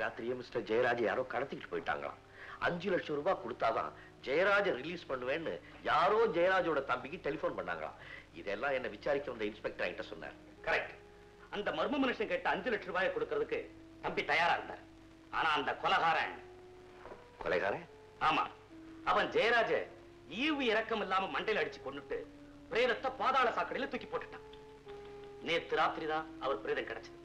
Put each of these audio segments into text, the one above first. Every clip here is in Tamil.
ராத்திரியே மிஸ்டர் ஜெயராஜ் யாரோ கடத்திட்டு போயிட்டாங்களாம். 5 லட்சம் ரூபாய் கொடுத்தாதான் ஜெயராஜ ரிலீஸ் பண்ணுவேன்னு யாரோ ஜெயராஜோட தம்பிக்கு டெலிபோன் பண்ணாங்களாம். இதெல்லாம் என்ன விசாரிக்க வந்த இன்ஸ்பெக்டர் என்கிட்ட சொன்னார். கரெக்ட். அந்த மர்ம மனுஷன் கேட்ட 5 லட்சம் ரூபாயை கொடுக்கறதுக்கு தம்பி தயாரா இருந்தார். ஆனா அந்த கொலைகாரன் ஆமா, அவன் ஜெயராஜ ஈவு இறக்கம் இல்லாம மண்டையில அடிச்சு கொண்டுட்டு பிரேதத்தை பாதாள சாக்கடையில தூக்கி போட்டுட்டான். நேத்து ராத்திரி தான் அவர் பிரேதம் கிடைச்சது.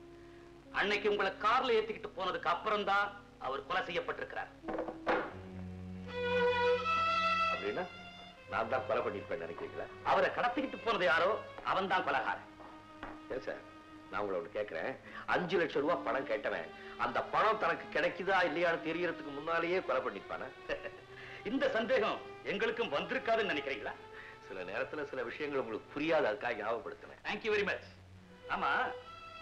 அன்னைக்கு உங்களை கார்ல ஏத்திக்கிட்டு போனதுக்கு அப்புறம் தான் அவர் கொலை செய்யப்பட்டிருக்கிறார். அப்படின்னா நான் தான் கொலை பண்ணிருப்பேன் நினைக்கிறீங்களா? அவரை கடத்திக்கிட்டு போனது யாரோ அவன் தான் கொலைகாரன். சார், நான் உங்களை ஒண்ணு கேட்கிறேன். 5 லட்சம் ரூபாய் பணம் கேட்டவன் அந்த பணம் தனக்கு கிடைக்குதா இல்லையான்னு தெரியறதுக்கு முன்னாலேயே கொலை பண்ணிருப்பான? இந்த சந்தேகம் எங்களுக்கும் வந்திருக்காதுன்னு நினைக்கிறீங்களா? சில நேரத்துல சில விஷயங்கள் உங்களுக்கு புரியாது, அதுக்காக ஞாபகப்படுத்தினேன். Thank you very much. ஆமா,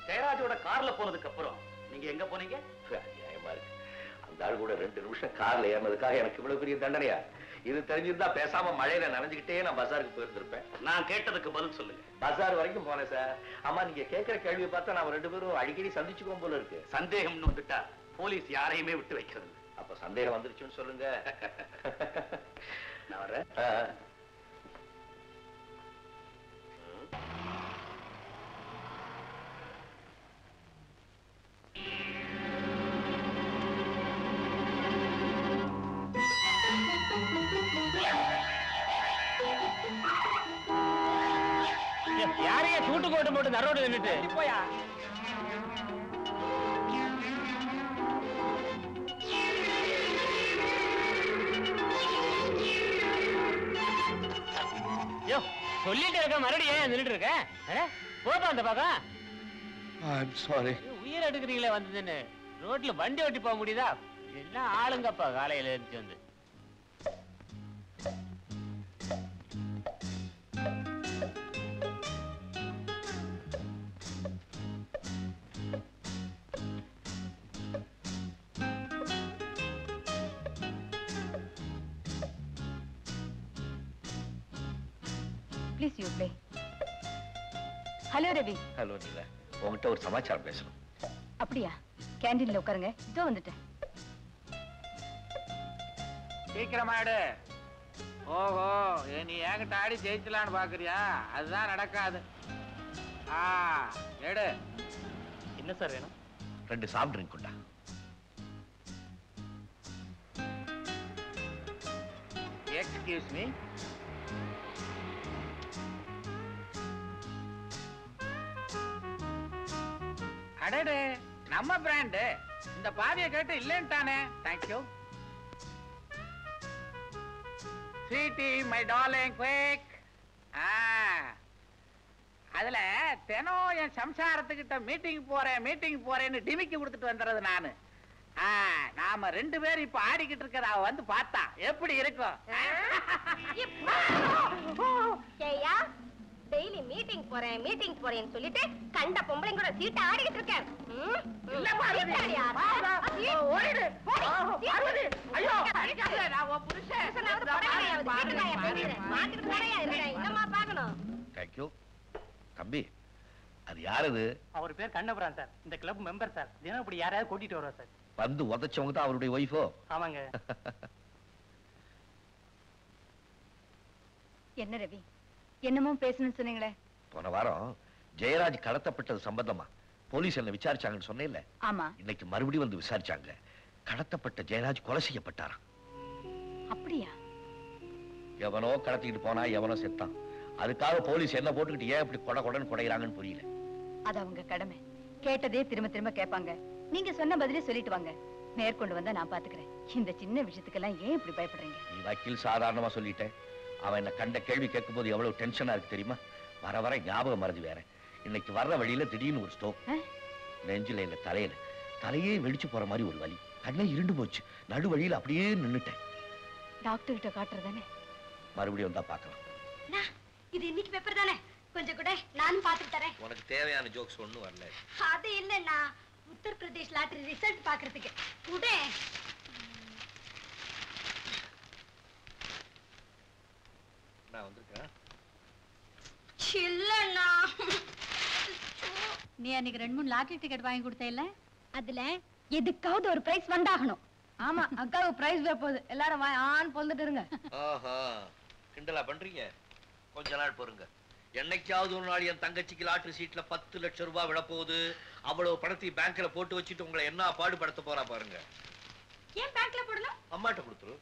ஜெயராஜோட கார்ல போனதுக்கு அப்புறம் நீங்க எங்க போனீங்க? நியாயமா இருக்கு. அந்த ஆள் கூட 2 நிமிஷம் கார்ல ஏறினதுக்காக எனக்கு இவ்வளவு பெரிய தண்டனையா? இது தெரிஞ்சிருந்தா பேசாம மழையில நனைஞ்சுக்கிட்டே நான் பஜாருக்கு போயிருந்திருப்பேன். நான் கேட்டதுக்கு பதில் சொல்லுங்க. பஜார் வரைக்கும் போனேன் சார். ஆமா, நீங்க கேட்கிற கேள்வியை பார்த்தா நாம 2 பேரும் அடிக்கடி சந்திச்சுக்கோம் போல இருக்கு. சந்தேகம்னு வந்துட்டா போலீஸ் யாரையுமே விட்டு வைக்கிறது. அப்ப சந்தேகம் வந்துருச்சுன்னு சொல்லுங்க. நான் வர்றேன். யாரையா சூட்டு கோட்டு போட்டு நரோடு நின்னுட்டு போயா? சொல்லிட்டு இருக்க மறுபடியும் ஏன் நின்னுட்டு இருக்க? போப்பா அந்த பக்கம். உயிர் எடுக்கிறீங்களே வந்ததுன்னு ரோட்ல வண்டி ஓட்டி போக முடியுதா? எல்லாம் ஆளுங்கப்பா காலையில இருந்து வந்து. Please you play. Hello Ravi. Hello Neela, உங்ககிட்ட ஒரு சமாச்சாரம் பேசணும். அப்படியா? கேண்டீன்ல உட்காருங்க, இதோ வந்துட்டேன். சீக்கிரமாடு. ஓஹோ, நீ என்கிட்ட ஆடி ஜெயிச்சலான்னு பாக்குறியா? அதுதான் நடக்காது. எடு. என்ன சார் வேணும்? 2 சாஃப்ட் ட்ரிங்க் கொண்டா. Excuse me. அடடே, நம்ம பிராண்டு. இந்த பாதியை கேட்டு இல்லைன்ட்டானே. Thank you. Sweetie my darling quick. அதுல தினம் என் சம்சாரத்துக்கிட்ட மீட்டிங் போறேன்னு டிமிக்கி கொடுத்துட்டு வந்துறது நானு. நாம 2 பேரும் இப்ப ஆடிக்கிட்டு இருக்கிறத அவ வந்து பார்த்தா எப்படி இருக்கும்? டெய்லி மீட்டிங் போறேன்னு சொல்லிட்டு கண்ட பொம்பளைங்க கூட சீட்டை ஆடிக்கிட்டு இருக்கேன். தம்பி, அது யாரு? அவர் பேர் கண்ணபுரான் சார். இந்த கிளப் மெம்பர் சார். தினம் இப்படி யாரையாவது கூட்டிட்டு வருவார் சார். வந்து உதச்சவங்க தான் அவருடைய ஒய்ஃபோ? ஆமாங்க. என்ன ரவி, என்னமோ பேசணும்னு சொன்னீங்களே? போன வாரம் ஜெயராஜ் கடத்தப்பட்டது சம்பந்தமா போலீஸ் என்ன விசாரிச்சாங்கன்னு சொன்னேன்ல. ஆமா. இன்னைக்கு மறுபடியும் வந்து விசாரிச்சாங்க. கடத்தப்பட்ட ஜெயராஜ் கொலை செய்யப்பட்டாராம். அப்படியா? எவனோ கடத்திட்டு போனா எவனோ செத்தான். அதுக்காக போலீஸ் என்ன போட்டுக்கிட்டு ஏன் இப்படி கொடன்னு குடைகிறாங்கன்னு புரியல. அது அவங்க கடமை. கேட்டதே திரும்ப திரும்ப கேட்பாங்க. நீங்க சொன்ன பதிலே சொல்லிட்டு வாங்க. மேற்கொண்டு வந்தா நான் பாத்துக்கிறேன். இந்த சின்ன விஷயத்துக்கெல்லாம் ஏன் இப்படி பயப்படுறீங்க? நீ வக்கீல் சாதாரணமா சொல்லிட்டேன். அவன் என்ன கண்ட கேள்வி கேட்கும் போது எவ்வளவு டென்ஷனா இருக்கு தெரியுமா? வர வர ஞாபகம் மறந்து வேற. இன்னைக்கு வர்ற வழியில திடீர்னு ஒரு ஸ்ட்ரோக். நெஞ்சில இல்ல தலையே வெடிச்சு போற மாதிரி ஒரு வலி. கண்ணே இருண்டு போச்சு. நடு வழியில அப்படியே நின்னுட்டேன். டாக்டர் கிட்ட காட்டுறதானே? மறுபடியும் வந்தா பாக்கலாம். இது இன்னைக்கு பேப்பர் தானே, கொஞ்சம் கூட நானும் பாத்துட்டு தரேன். உனக்கு தேவையான ஜோக்ஸ் ஒண்ணும் வரல. அது இல்லன்னா உத்தரப்பிரதேஷ் லாட்டரி ரிசல்ட் பாக்குறதுக்கு கூட. நான் வந்திருக்கேன். நீ அன்னைக்கு 2-3 லாட்டரி டிக்கெட் வாங்கி கொடுத்த இல்ல? அதுல எதுக்காவது ஒரு பிரைஸ் வந்தாகணும். ஆமா, அக்காவுக்கு பிரைஸ் போகுது. எல்லாரும் ஆன் பொழுதுட்டு இருங்க. ஆஹா, கிண்டலா பண்றீங்க? கொஞ்ச நாள் பொறுங்க. என்னைக்காவது ஒரு நாள் என் தங்கச்சிக்கு லாட்டரி சீட்ல 10 லட்சம் ரூபாய் விட போகுது. அவ்வளவு பணத்தை பேங்க்ல போட்டு வச்சுட்டு உங்களை என்ன பாடுபடுத்த போறா பாருங்க. ஏன் பேங்க்ல போடணும்? அம்மாட்ட கொடுத்துரு.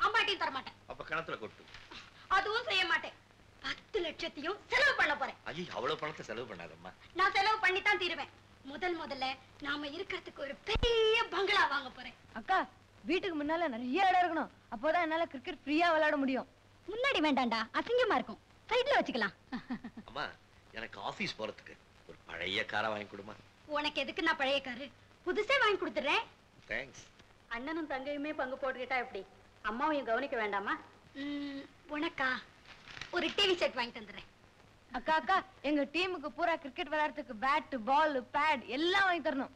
அம்மாட்டையும் தர மாட்டேன். அப்ப கிணத்துல கொட்டு. அதுவும் செய்ய மாட்டேன். 10 லட்சத்தையும் செலவு பண்ண போறேன். ஐயோ, அவ்வளவு பணத்தை செலவு பண்ணாதம்மா. நான் செலவு பண்ணித்தான் தீருவேன். முதல்ல நாம இருக்கிறதுக்கு ஒரு பெரிய பங்களா வாங்க போறேன். அக்கா, வீட்டுக்கு முன்னால நிறைய இடம் இருக்கணும். அப்போதான் என்னால கிரிக்கெட் ஃப்ரீயா விளையாட முடியும். முன்னாடி வேண்டாம்டா, அசிங்கமா இருக்கும். சைடுல வச்சுக்கலாம். அம்மா, எனக்கு ஆபீஸ் போறதுக்கு ஒரு பழைய காரை வாங்கி கொடுமா. உனக்கு எதுக்கு நான் பழைய காரு? புதுசே வாங்கி கொடுத்துறேன். தேங்க்ஸ். அண்ணனும் தங்கையுமே பங்கு போட்டுக்கிட்டா எப்படி? அம்மாவையும் கவனிக்க வேண்டாமா? உனக்கா ஒரு டிவி செட் வாங்கி தந்துடுறேன். அக்கா அக்கா, எங்க டீமுக்கு பூரா கிரிக்கெட் விளையாடுறதுக்கு பேட், பால், பேட் எல்லாம் வாங்கி தரணும்.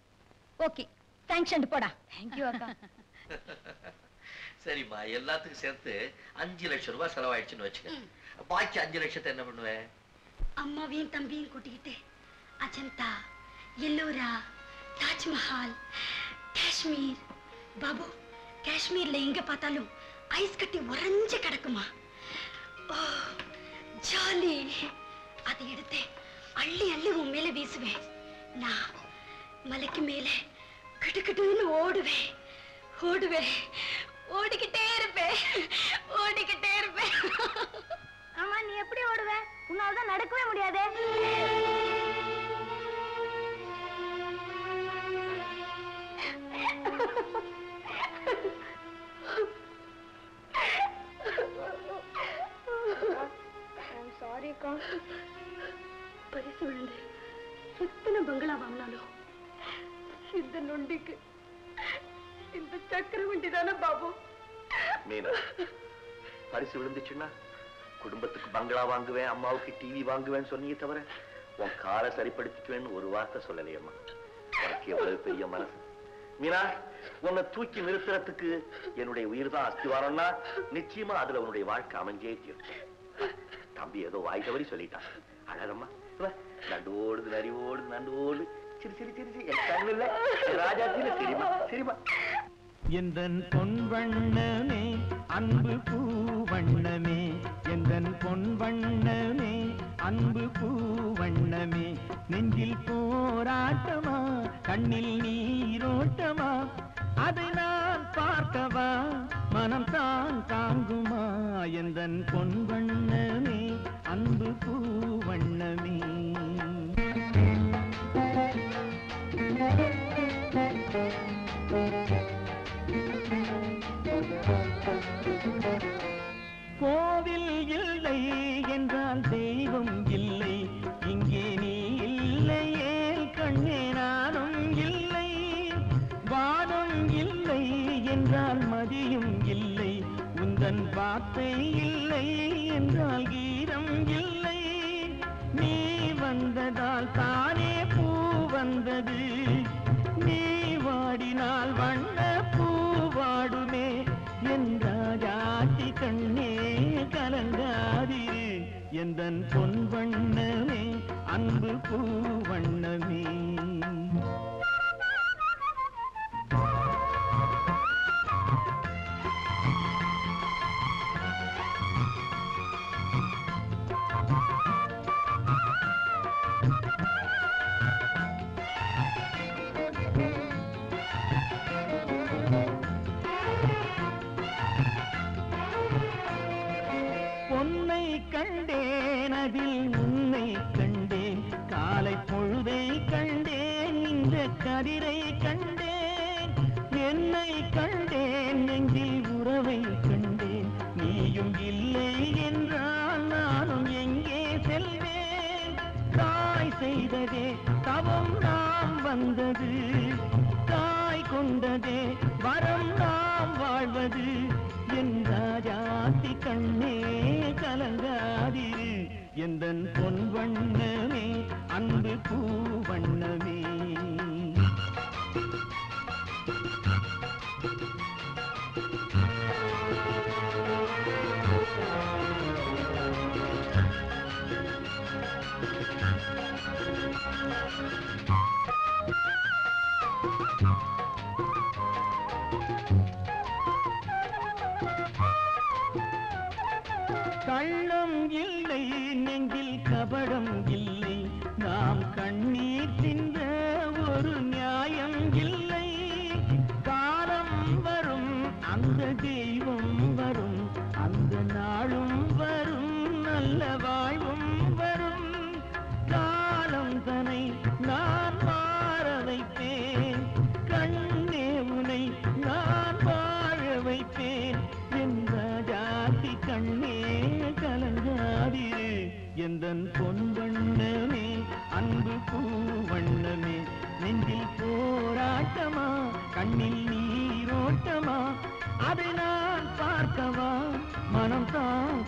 ஓகே, தேங்க்ஸ் போடா. தேங்க்யூ அக்கா. சரிம்மா, எல்லாத்துக்கும் சேர்த்து 5 லட்சம் ரூபாய் செலவாயிடுச்சுன்னு வச்சுக்க. பாக்கி 5 லட்சத்தை என்ன பண்ணுவேன்? அம்மாவையும் தம்பியும் கூட்டிக்கிட்டு அஜந்தா, எல்லோரா, தாஜ்மஹால், காஷ்மீர். பாபு, காஷ்மீர்ல எங்க பார்த்தாலும் ஐஸ் கட்டி உறைஞ்சு கிடக்குமா. ஓ ஜாலி. அதை எடுத்து அள்ளி அள்ளி உன் மேல வீசுவேன். நான் மலைக்கு மேல கிட்டுக்கிட்டுன்னு ஓடுவேன். ஓடிக்கிட்டே இருப்பேன். ஆமா, நீ எப்படி ஓடுவ? உன்னால்தான் நடக்கவே முடியாதே. சாரிக்கா, பரிசு விழுந்து எத்தனை பங்களா வாங்கினாலும் இந்த நொண்டிக்கு இந்த சக்கர வண்டி தானே பாபு. மீனா, பரிசு விழுந்துச்சுன்னா குடும்பத்துக்கு பங்களா வாங்குவேன், அம்மாவுக்கு டிவி வாங்குவேன்னு சொன்னீங்க தவிர உன் காரை சரிப்படுத்திக்குவேன்னு ஒரு வார்த்தை சொல்லலையம்மா. உனக்கு எவ்வளவு பெரிய மனசு. மீனா, உன்னை தூக்கி நிறுத்துறதுக்கு என்னுடைய உயிர் தான் அஸ்திவாரம்னா நிச்சயமா அதுல உன்னுடைய வாழ்க்கை அமைஞ்சே தீரும். தம்பி ஏதோ வாய் தவறி சொல்லிட்டான். அழகம்மா, நண்டு ஓடுது, நரி ஓடுது, நண்டு ஓடுது. சிரி சிரி சிரி சிரி, என் கண்ணு இல்ல ராஜாத்தில. சரிமா சரிமா. எந்தன் பொன் வண்ணமே, அன்பு பூ வண்ணமே, எந்தன் பொன் வண்ணமே, அன்பு பூ வண்ணமே, நெஞ்சில் போராட்டமா, கண்ணில் நீரோட்டமா, அதை நான் பார்க்கவா, மனம் தான் தாங்குமா, எந்தன் பொன் வண்ணமே, அன்பு பூ வண்ணமே. கோவில் இல்லை என்றால் தெய்வம் இல்லை, இங்கே நீ இல்லையே கண்ணே நானும் இல்லை, வானம் இல்லை என்றால் மதியும் இல்லை, உந்தன் வார்த்தை இல்லை என்றால் கீதம் இல்லை, நீ வந்ததால் தானே பூ வந்தது, நீ வாடினால் வண்ண பூ வாடுமே, என் ராஜாத்தி கண்ணே கலங்காதிரு, எந்தன் பொன் வண்ணமே, அன்பு பூ வண்ணமே. பொன்னை கண்டேன் அதில் உன்னை கண்டேன், காலை பொழுதை கண்டேன் இந்த கதிரை கண்டேன், என்னை கண்டேன் நெஞ்சில் உறவை கண்டேன், நீயும் இல்லை என்றால் நானும் எங்கே செல்வேன், தாய் செய்ததே தவம் நாம் வந்தது, தாய் கொண்டதே வரம் நாம் வாழ்வது, என் ராஜாத்தி கண்ணே கலங்காதிரு, எந்தன் பொன் வண்ணமே, அன்பு பூ வண்ணமே. கள்ளம் இல்லை நெஞ்சில் கபடம் இல்லை நாம் கண்ணீர் சிந்த ஒரு நியாயம் இல்லை காலம் வரும் அந்த தெய்வம் வரும் அந்த நாளும் வரும் நல்ல வாழ்வும் வரும் காலம் தனை நான் மாற வைப்பேன் கண்ணே உனை நான் வாழ வைப்பேன் என்ற ஜாதி கண்ணே கலங்காதிரு எந்தன் பொன் வண்ணமே அன்பு பூவண்ணமே நெஞ்சில் போராட்டமா கண்ணில் நீரோட்டமா அதை நான் பார்க்கவா மனம் தான்